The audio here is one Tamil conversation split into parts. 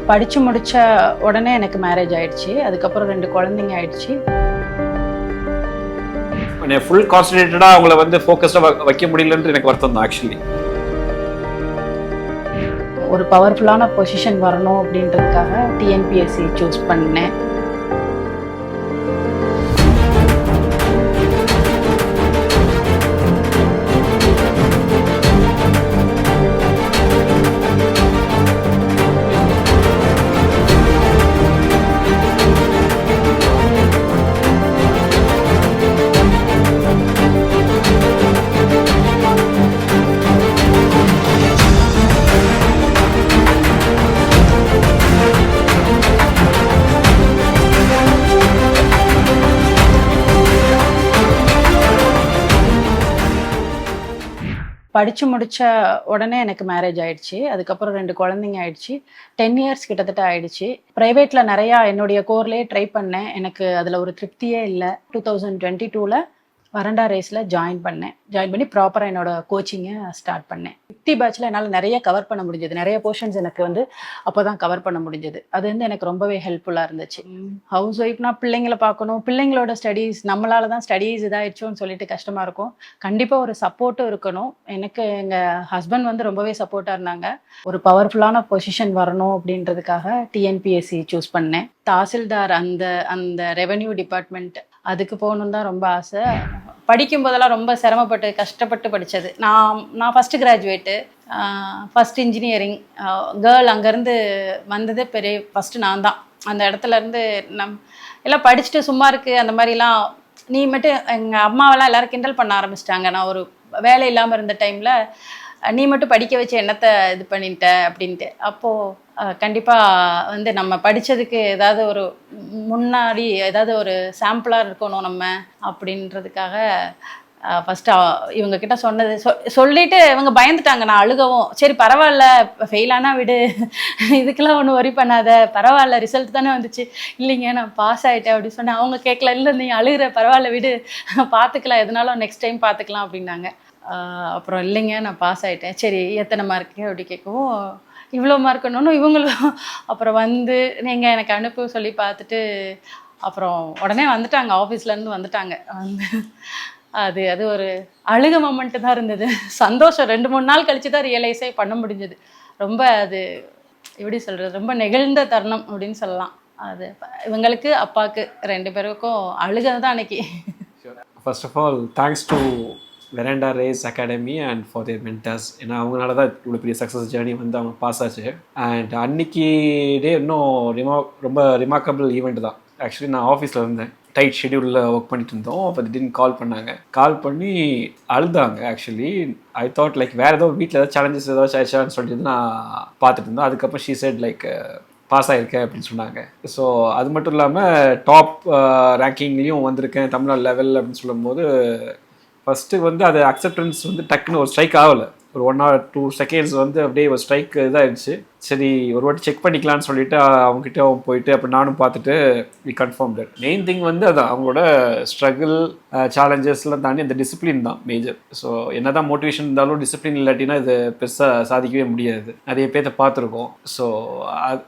படித்து முடித்த உடனே எனக்கு மேரேஜ் ஆயிடுச்சு. அதுக்கப்புறம் 2 குழந்தைங்க ஆயிடுச்சு. ஃபுல் கான்சன்ட்ரேட்டடாக அவங்கள வந்து ஃபோக்கஸ்டாக வைக்க முடியலன்றது எனக்கு வருத்தம் தான் ஆக்சுவலி. ஒரு பவர்ஃபுல்லான பொசிஷன் வரணும் அப்படின்றதுக்காக டிஎன்பிஎஸ்சி சூஸ் பண்ணேன். படித்து முடித்த உடனே எனக்கு மேரேஜ் ஆயிடுச்சு. அதுக்கப்புறம் 2 குழந்தைங்க ஆயிடுச்சு. 10 இயர்ஸ் கிட்டத்தட்ட ஆயிடுச்சு. ப்ரைவேட்டில் நிறையா என்னுடைய கோர்லேயே ட்ரை பண்ணேன். எனக்கு அதில் ஒரு திருப்தியே இல்லை. 2022ல் வரண்டா ரேஸில் ஜாயின் பண்ணி ப்ராப்பராக என்னோட கோச்சிங்கை ஸ்டார்ட் பண்ணேன். 50 பேட்சில் என்னால் நிறைய கவர் பண்ண முடிஞ்சது. நிறைய போர்ஷன்ஸ் எனக்கு வந்து அப்போ தான் கவர் பண்ண முடிஞ்சது. அது வந்து எனக்கு ரொம்பவே ஹெல்ப்ஃபுல்லாக இருந்துச்சு. ஹவுஸ் ஒய்ஃப்னா பிள்ளைங்களை பார்க்கணும், பிள்ளைங்களோட ஸ்டடீஸ், நம்மளால தான் ஸ்டடீஸ் இதாகிடுச்சோன்னு சொல்லிட்டு கஷ்டமாக இருக்கும். கண்டிப்பாக ஒரு சப்போர்ட்டும் இருக்கணும். எனக்கு எங்கள் ஹஸ்பண்ட் வந்து ரொம்பவே சப்போர்ட்டாக இருந்தாங்க. ஒரு பவர்ஃபுல்லான பொசிஷன் வரணும் அப்படின்றதுக்காக டிஎன்பிஎஸ்சி சூஸ் பண்ணேன். தாசில்தார் அந்த ரெவென்யூ டிபார்ட்மெண்ட் அதுக்கு போகணுன்னு தான் ரொம்ப ஆசை. படிக்கும் போதெல்லாம் ரொம்ப சிரமப்பட்டு கஷ்டப்பட்டு படித்தது. நான் first graduate, first engineering girl. அங்கேருந்து வந்ததே ஃபஸ்ட்டு நான் தான். அந்த இடத்துலேருந்து எல்லாம் படிச்சுட்டு சும்மா இருக்குது அந்த மாதிரிலாம் நீ மட்டும் எங்கள் அம்மாவெல்லாம் எல்லோரும் கிண்டல் பண்ண ஆரம்பிச்சிட்டாங்க. நான் ஒரு வேலை இல்லாமல் இருந்த டைமில் நீ மட்டும் படிக்க வச்சு என்னத்தை இது பண்ணிட்ட அப்படின்ட்டு. அப்போது கண்டிப்பாக வந்து நம்ம படித்ததுக்கு ஏதாவது ஒரு முன்னாடி ஏதாவது ஒரு சாம்பிளாக இருக்கணும் நம்ம அப்படின்றதுக்காக ஃபஸ்ட்டு இவங்கக்கிட்ட சொன்னது சொல்லிவிட்டு இவங்க பயந்துட்டாங்க. நான் அழுகவும், சரி பரவாயில்ல ஃபெயிலானா விடு, இதுக்கெல்லாம் ஒன்றும் ஒரி பண்ணாத, பரவாயில்ல ரிசல்ட் தானே வந்துச்சு. இல்லைங்க நான் பாஸ் ஆகிட்டேன் அப்படின்னு சொன்னேன். அவங்க கேட்கல, இல்லை நீ அழுகிற, பரவாயில்ல விடு பார்த்துக்கலாம், எதுனாலும் நெக்ஸ்ட் டைம் பார்த்துக்கலாம் அப்படின்னாங்க. அப்புறம் இல்லைங்க நான் பாஸ் ஆகிட்டேன். சரி எத்தனை மார்க்கு அப்படி கேட்கவும், இவ்வளோ மார்க்குன்னு இவங்களும் அப்புறம் வந்து நீங்கள் எனக்கு அனுப்ப சொல்லி பார்த்துட்டு அப்புறம் உடனே வந்துட்டாங்க, ஆஃபீஸ்லேருந்து வந்துட்டாங்க. அது ஒரு அழுக மொமெண்ட்டு தான் இருந்தது. சந்தோஷம் 2-3 நாள் கழித்து தான் ரியலைஸே பண்ண முடிஞ்சது. ரொம்ப அது எப்படி சொல்கிறது, ரொம்ப நெகிழ்ந்த தருணம் அப்படின்னு சொல்லலாம். அது இவங்களுக்கு அப்பாவுக்கு 2 பேருக்கும் அழுகிறது தான் அன்னைக்கு. First of all thanks to Veranda Race academy and for their mentors. ஏன்னா அவங்களால தான் இவ்வளோ பெரிய சக்ஸஸ் ஜேர்னி வந்து அவங்க பாஸ் ஆச்சு. அண்ட் அன்னைக்கு டே இன்னும் ரொம்ப ரிமார்க்கபிள் ஈவெண்ட் தான். ஆக்சுவலி நான் ஆஃபீஸில் இருந்தேன், டைட் ஷெடியூலில் ஒர்க் பண்ணிட்டு இருந்தோம். அப்போ திடீர்னு கால் பண்ணி அழுதாங்க. ஆக்சுவலி ஐ தாட் லைக் வேறு ஏதோ வீட்டில் ஏதாவது சேலஞ்சஸ் ஏதாச்சும் ஆயிடுச்சான்னு சொல்லிட்டு நான் பார்த்துட்டு இருந்தோம். அதுக்கப்புறம் ஷீ செட் லைக் பாஸ் ஆகிருக்கேன் அப்படின்னு சொன்னாங்க. ஸோ அது மட்டும் இல்லாமல் டாப் ரேங்கிங்லேயும் வந்திருக்கேன் தமிழ்நாடு லெவல் அப்படின்னு சொல்லும்போது ஃபஸ்ட்டு வந்து அது அக்செப்டன்ஸ் வந்து டக்குன்னு ஒரு ஸ்ட்ரைக் ஆகலை. ஒரு 1 or 2 seconds வந்து அப்படியே ஒரு ஸ்ட்ரைக் இதாகிடுச்சு. சரி ஒரு வாட்டி செக் பண்ணிக்கலான்னு சொல்லிட்டு அவங்ககிட்ட போயிட்டு அப்போ நானும் பார்த்துட்டு we confirm that. Main thing வந்து அதான் அவங்களோட ஸ்ட்ரகிள் சேலஞ்சஸ்லாம் தாண்டி அந்த டிசிப்ளின் தான் மேஜர். ஸோ என்ன தான் மோட்டிவேஷன் இருந்தாலும் டிசிப்ளின் இல்லாட்டினா இது பெருசாக சாதிக்கவே முடியாது. நிறைய பேர்த்த பார்த்துருக்கோம். ஸோ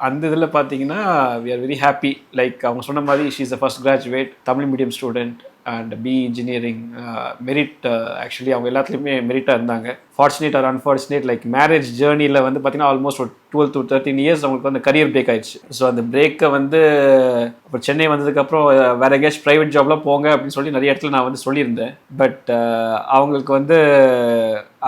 அந்த இதில் பார்த்தீங்கன்னா we are very happy. Like அவங்க சொன்ன மாதிரி she is a first graduate, Tamil medium student and B engineering merit. Actually அவங்க எல்லாத்துலேயுமே மெரிட்டாக இருந்தாங்க. Fortunate or unfortunate like marriage ஜேர்னியில் வந்து பார்த்தீங்கன்னா ஆல்மோஸ்ட் ஒரு 12 to 13 years அவங்களுக்கு வந்து கரியர் பிரேக் ஆயிடுச்சு. ஸோ அந்த பிரேக்கை வந்து அப்புறம் சென்னை வந்ததுக்கப்புறம் வேறு எங்கேயாச்சும் ப்ரைவேட் ஜாப்லாம் போங்க அப்படின்னு சொல்லி நிறைய இடத்துல நான் வந்து சொல்லியிருந்தேன். பட் அவங்களுக்கு வந்து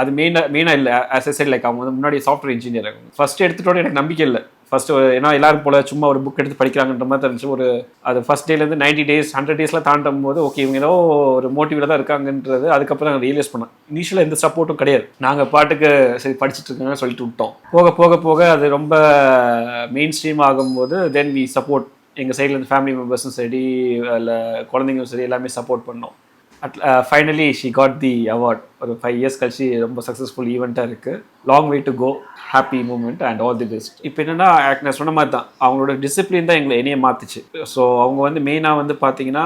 அது மெயினாக இல்லை. ஆஸ் எ சைட் லைக் அவங்க வந்து முன்னாடி சாஃப்ட்வேர் இன்ஜினியர். ஃபஸ்ட்டு எடுத்துகிட்டோட எனக்கு நம்பிக்கை இல்லை. ஃபஸ்ட்டு ஏன்னா எல்லாரும் போல் சும்மா ஒரு புக் எடுத்து படிக்கிறாங்கன்ற மாதிரி இருந்துச்சு. அது ஃபஸ்ட் டேலேருந்து 90 days 100 daysலாம் தாண்டும் போது ஓகே இவங்க ஏதோ ஒரு மோட்டிவில் தான் இருக்காங்கன்றது அதுக்கப்புறம் நாங்கள் ரியலைஸ் பண்ணோம். இனிஷியலாக எந்த சப்போர்ட்டும் கிடையாது. நாங்கள் பாட்டுக்கு சரி படிச்சுட்டு இருக்காங்கன்னு சொல்லிட்டு விட்டோம். போக போக அது ரொம்ப மெயின் ஸ்ட்ரீம் ஆகும்போது தென் வி சப்போர்ட். எங்கள் சைட்லேருந்து ஃபேமிலி மெம்பர்ஸும் சரி இல்லை குழந்தைங்களும் சரி எல்லாமே சப்போர்ட் பண்ணோம். Finally she got the award. ஒரு 5 years கழிச்சு ரொம்ப சக்ஸஸ்ஃபுல் ஈவெண்ட்டாக இருக்குது. Long way to go, happy moment and all the best. இப்போ என்னென்னா நான் சொன்ன மாதிரி தான் அவங்களோட டிசிப்ளின் தான் எங்களை என்னையே மாற்றுச்சு. ஸோ அவங்க வந்து மெயினாக வந்து பார்த்தீங்கன்னா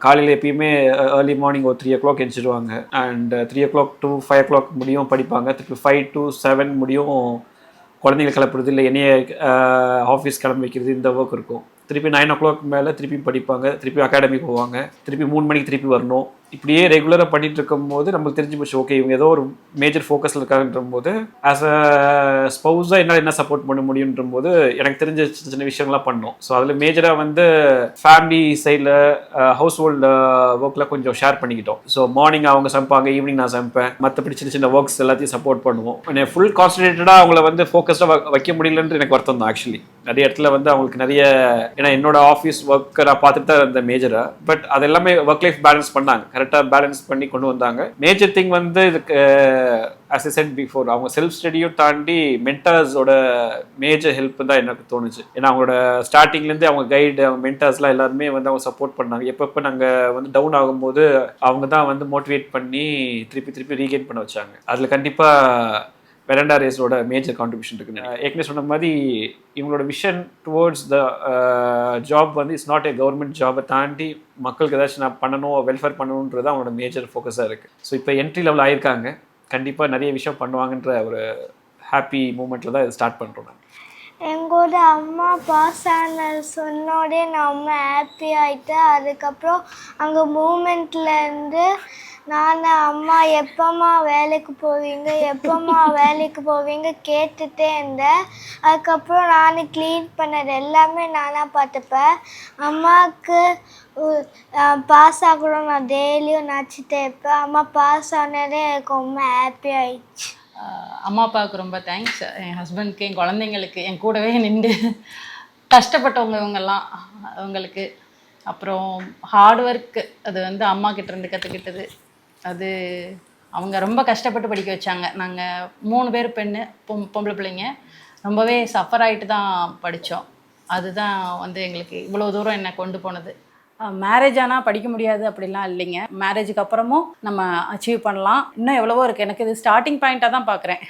காலையில் எப்பயுமே ஏர்லி மார்னிங் ஒரு 3 o'clock எழுந்திருவாங்க. And 3 o'clock to 5 o'clock முடியும் படிப்பாங்க. திருப்பி 5 to 7 முடியும் குழந்தைங்களை கிளப்புறது இல்லை என்னைய ஆஃபீஸ் கிளம்ப வைக்கிறது இந்த ஒர்க் இருக்கும். திருப்பி 9 o'clock மேலே திருப்பி படிப்பாங்க, திருப்பி அகாடமி போவாங்க, திருப்பி 3 மணிக்கு திருப்பி வரணும். இப்படியே ரெகுலராக பண்ணிட்டு இருக்கும்போது நம்மளுக்கு தெரிஞ்சு போச்சு, ஓகே இவங்க ஏதோ ஒரு மேஜர் ஃபோக்கஸில் இருக்காங்கன்ற போது ஆஸ் அ ஸ்பௌஸாக என்னால் என்ன சப்போர்ட் பண்ண முடியுன்ற போது எனக்கு தெரிஞ்ச சின்ன சின்ன விஷயங்கள்லாம் பண்ணோம். ஸோ அதில் மேஜராக வந்து ஃபேமிலி சைடில் ஹவுஸ் ஹோல்டு ஒர்க்கில் கொஞ்சம் ஷேர் பண்ணிக்கிட்டோம். ஸோ மார்னிங் அவங்க சமைப்பாங்க, ஈவினிங் நான் சமைப்பேன், மற்றபடி சின்ன சின்ன ஒர்க்ஸ் எல்லாத்தையும் சப்போர்ட் பண்ணுவோம். ஃபுல் கான்சன்ட்ரேட்டடாக அவங்கள வந்து ஃபோக்கஸ்டாக வைக்க முடியலன்ற எனக்கு வருத்தம் தான் ஆக்சுவலி. நிறைய இடத்துல வந்து அவங்களுக்கு நிறைய, ஏன்னா என்னோட ஆஃபீஸ் ஒர்க்கை நான் பார்த்துட்டு தான் இருந்தேன் மேஜராக, பட் அது எல்லாமே ஒர்க் லைஃப் பேலன்ஸ் பண்ணாங்க, கரெக்டாக பேலன்ஸ் பண்ணி கொண்டு வந்தாங்க. மேஜர் திங் வந்து இதுக்கு as I said before, அவங்க செல்ஃப் ஸ்டடியும் தாண்டி மென்டர்ஸோட மேஜர் ஹெல்ப் தான் எனக்கு தோணுச்சு. ஏன்னா அவங்களோட ஸ்டார்டிங்லேருந்து அவங்க கைடு, அவங்க மென்டர்ஸ்லாம் எல்லாருமே வந்து அவங்க சப்போர்ட் பண்ணாங்க. எப்பப்போ நாங்கள் வந்து டவுன் ஆகும்போது அவங்க தான் வந்து மோட்டிவேட் பண்ணி திருப்பி ரீகெயின் பண்ண வச்சாங்க. அதில் கண்டிப்பாக வெரண்டா ரேஸோட மேஜர் கான்ட்ரிபியூஷன் இருக்குன்னு ஏற்கனவே சொன்ன மாதிரி இவங்களோட விஷன் டுவோர்ட்ஸ் த ஜாப் வந்து இட்ஸ் நாட் ஏ கவர்மெண்ட் ஜாபை தாண்டி மக்களுக்கு ஏதாச்சும் நான் பண்ணணும், வெல்ஃபேர் பண்ணணுன்றது அவங்களோட மேஜர் ஃபோக்கஸாக இருக்குது. ஸோ இப்போ என்ட்ரி லெவல் ஆயிருக்காங்க, கண்டிப்பாக நிறைய விஷயம் பண்ணுவாங்கன்ற ஒரு ஹாப்பி மூமெண்ட்டில் தான் இது ஸ்டார்ட் பண்ணுறோம். நான் எங்களோட அம்மா பாஸ் ஆன சொன்னோடே நான் ரொம்ப ஹாப்பி ஆகிட்டேன். அதுக்கப்புறம் அங்கே மூமெண்ட்லேருந்து நான் அம்மா எப்போம்மா வேலைக்கு போவீங்க கேட்டுகிட்டே இருந்தேன். அதுக்கப்புறம் நான் க்ளீன் பண்ணது எல்லாமே நானாக பார்த்துப்பேன். அம்மாவுக்கு பாஸ் ஆகணும் நான் டெய்லியும் நினச்சிட்டே இருப்பேன். அம்மா பாஸ் ஆனதே எனக்கு ரொம்ப ஹாப்பி ஆயிடுச்சு. அம்மா அப்பாவுக்கு ரொம்ப தேங்க்ஸ். என் ஹஸ்பண்ட்க்கு, என் குழந்தைங்களுக்கு, என் கூடவே நின்று கஷ்டப்பட்டவங்க இவங்கெல்லாம், அவங்களுக்கு. அப்புறம் ஹார்ட் ஒர்க்கு, அது வந்து அம்மா கிட்ட இருந்து கற்றுக்கிட்டது. அது அவங்க ரொம்ப கஷ்டப்பட்டு படிக்க வச்சாங்க. நாங்கள் 3 பேர் பெண்ணு, பொம்பளை பிள்ளைங்க, ரொம்பவே சஃபர் ஆகிட்டு தான் படித்தோம். அதுதான் வந்து எங்களுக்கு இவ்வளோ தூரம் என்னை கொண்டு போனது. மேரேஜ் ஆனால் படிக்க முடியாது அப்படிலாம் இல்லைங்க. மேரேஜுக்கு அப்புறமும் நம்ம அச்சீவ் பண்ணலாம். இன்னும் எவ்வளவோ இருக்குது. எனக்கு இது ஸ்டார்டிங் பாயிண்ட்டாக தான் பார்க்குறேன்.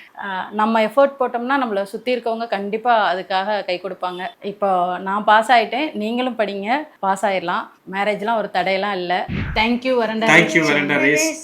நம்ம எஃபர்ட் போட்டோம்னா நம்மளை சுற்றி இருக்கவங்க கண்டிப்பாக அதுக்காக கை கொடுப்பாங்க. இப்போ நான் பாஸ் ஆகிட்டேன், நீங்களும் படிங்க, பாஸ் ஆகிடலாம். மேரேஜ்லாம் ஒரு தடையெல்லாம் இல்லை. Thank you Veranda race.